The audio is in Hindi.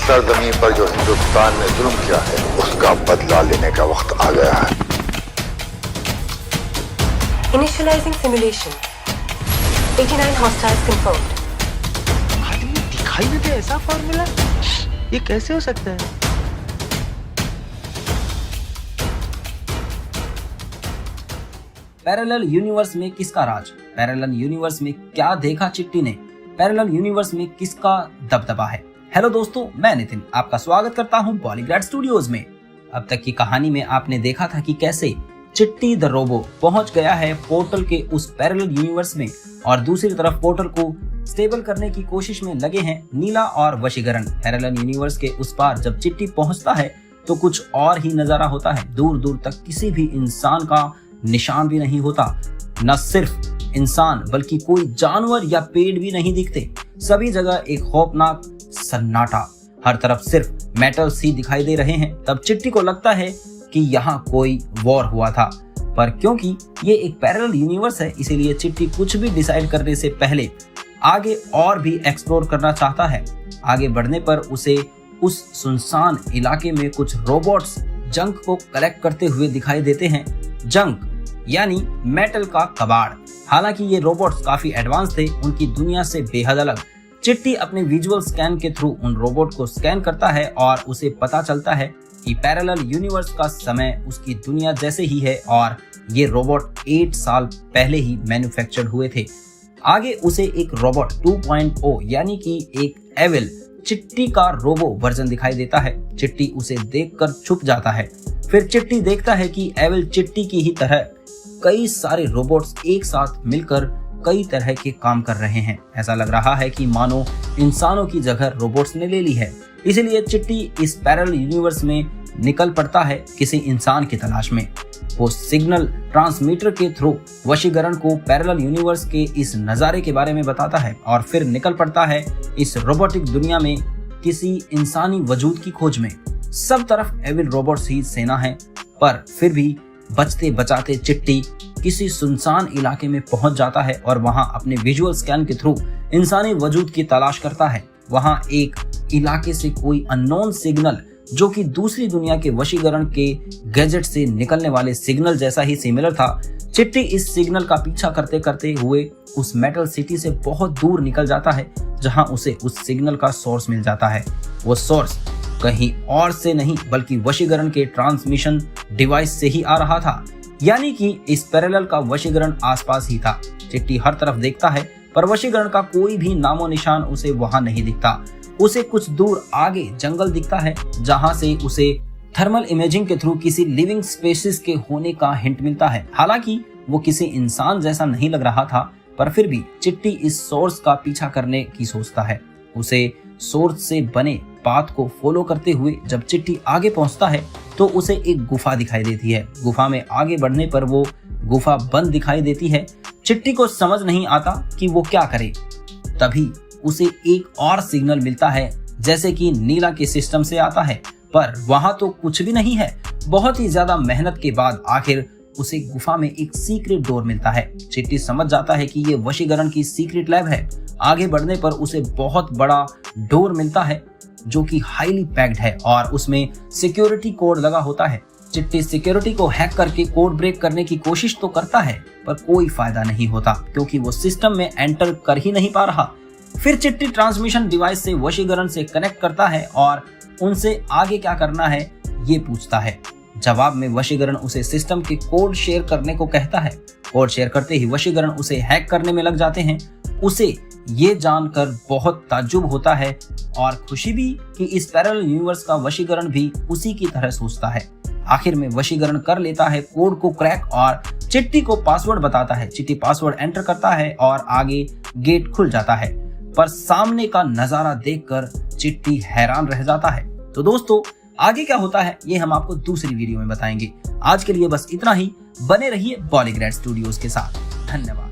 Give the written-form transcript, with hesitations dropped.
सरजमीन पर जो हिंदुस्तान ने जुल्म किया है उसका बदला लेने का वक्त आ गया है। Initializing simulation. 89 hostiles confirmed. आदमी दिखाई नहीं दे ऐसा फॉर्मूला, ये कैसे हो सकता है? पैरेलल यूनिवर्स में किसका राज? पैरेलल यूनिवर्स में क्या देखा चिट्टी ने? पैरेलल यूनिवर्स में किसका दबदबा है? हेलो दोस्तों, मैं नितिन आपका स्वागत करता हूं बॉलीग्रैड स्टूडियोज में। अब तक की कहानी में आपने देखा था कि कैसे चिट्टी द रोबो पहुंच गया है पोर्टल के उस पैरेलल यूनिवर्स में और दूसरी तरफ पोर्टल को स्टेबल करने की कोशिश में लगे हैं नीला और वशीकरण। पैरेलल यूनिवर्स के उस पार जब चिट्टी पहुंचता है तो कुछ और ही नजारा होता है। दूर दूर तक किसी भी इंसान का निशान भी नहीं होता। न सिर्फ इंसान बल्कि कोई जानवर या पेड़ भी नहीं दिखते। सभी जगह एक खौफनाक सन्नाटा, हर तरफ सिर्फ मेटल्स ही दिखाई दे रहे हैं। तब चिट्टी को लगता है कि यहाँ कोई वॉर हुआ था, पर क्योंकि ये एक पैरेलल यूनिवर्स है इसीलिए चिट्टी कुछ भी डिसाइड करने से पहले आगे और भी एक्सप्लोर करना चाहता है। आगे बढ़ने पर उसे उस सुनसान इलाके में कुछ रोबोट्स जंक को कलेक्ट करते हुए दिखाई देते हैं। जंक यानी मेटल का कबाड़। हालांकि ये रोबोट्स काफी एडवांस थे, उनकी दुनिया से बेहद अलग। चिट्टी अपने विजुअल स्कैन के थ्रू उन रोबोट को स्कैन करता है और उसे पता चलता है कि पैरेलल यूनिवर्स का समय उसकी दुनिया जैसे ही है और ये रोबोट 8 साल पहले ही मैन्युफैक्चर्ड हुए थे। आगे उसे एक रोबोट 2.0 यानी कि एक एविल चिट्टी का रोबो वर्जन दिखाई देता है। चिट्टी उसे देखकर छुप जाता है। फिर चिट्टी देखता है कि एविल चिट्टी की ही तरह कई सारे रोबोट्स एक साथ मिलकर कई तरह के काम कर रहे हैं। ऐसा लग रहा है कि मानो इंसानों की जगह रोबोट्स ने ले ली है। इसीलिए चिट्टी इस पैरेलल यूनिवर्स में निकल पड़ता है किसी इंसान की तलाश में। वो सिग्नल ट्रांसमीटर के थ्रू वशीकरण को पैरेलल यूनिवर्स के इस नज़ारे के बारे में बताता है और फिर निकल पड़ता है इस रोबोटिक दुनिया में किसी इंसानी वजूद की खोज में। सब तरफ एविल रोबोट्स ही सेना है, पर फिर भी बचते बचाते चिट्टी किसी सुनसान इलाके में पहुंच जाता है और वहां अपने विजुअल स्कैन के थ्रू इंसानी वजूद की तलाश करता है। वहां एक इलाके से कोई अननोन सिग्नल जो कि दूसरी दुनिया के वशीकरण के गैजेट से निकलने वाले सिग्नल जैसा ही सिमिलर था। चिट्टी इस सिग्नल का पीछा करते करते हुए उस मेटल सिटी से बहुत दूर निकल जाता है जहां उसे उस सिग्नल का सोर्स मिल जाता है। वो सोर्स कहीं और से नहीं बल्कि वशीकरण के ट्रांसमिशन डिवाइस से ही आ रहा था, यानी कि इस पैरेलल का वशीकरण आसपास ही था। चिट्टी हर तरफ देखता है पर वशीकरण का कोई भी नामो निशान उसे वहां नहीं दिखता। उसे कुछ दूर आगे जंगल दिखता है जहां से उसे थर्मल इमेजिंग के थ्रू किसी लिविंग स्पेसीज के होने का हिंट मिलता है। हालांकि वो किसी इंसान जैसा नहीं लग रहा था, पर फिर भी चिट्टी इस सोर्स का पीछा करने की सोचता है। उसे सोर्स से बने पाथ को फॉलो करते हुए जब चिट्टी आगे पहुंचता है तो उसे एक गुफा दिखाई देती है। गुफा में आगे बढ़ने पर वो गुफा बंद दिखाई देती है। चिट्टी को समझ नहीं आता कि वो क्या करे। तभी उसे एक और सिग्नल मिलता है जैसे कि नीला के सिस्टम से आता है, पर वहां तो कुछ भी नहीं है। बहुत ही ज्यादा मेहनत के बाद आखिर उसे गुफा में एक सीक्रेट डोर मिलता है। चिट्टी समझ जाता है कि ये वशीकरण की सीक्रेट लैब है। आगे बढ़ने पर उसे बहुत बड़ा डोर मिलता है जो कि हाईली पैक्ड है और उसमें सिक्योरिटी कोड लगा होता है। चिट्टी सिक्योरिटी को हैक करके कोड ब्रेक करने की कोशिश तो करता है पर कोई फायदा नहीं होता क्योंकि वो सिस्टम में एंटर कर ही नहीं पा रहा। फिर चिट्टी ट्रांसमिशन डिवाइस से वशीकरण से कनेक्ट करता है और उनसे आगे क्या करना है ये पूछता है। जवाब में वशीकरण उसे सिस्टम के कोड शेयर करने को कहता है। कोड शेयर करते ही वशीकरण उसे हैक करने में लग जाते हैं। उसे ये जानकर बहुत ताज्जुब होता है और खुशी भी कि इस पैरेलल यूनिवर्स का वशीकरण भी उसी की तरह सोचता है। आखिर में वशीकरण कर लेता है कोड को क्रैक और चिट्टी को पासवर्ड बताता है। चिट्टी पासवर्ड एंटर करता है और आगे गेट खुल जाता है, पर सामने का नजारा देखकर चिट्टी हैरान रह जाता है। तो दोस्तों आगे क्या होता है ये हम आपको दूसरी वीडियो में बताएंगे। आज के लिए बस इतना ही। बने रहिए बॉलीग्रैड स्टूडियोज के साथ। धन्यवाद।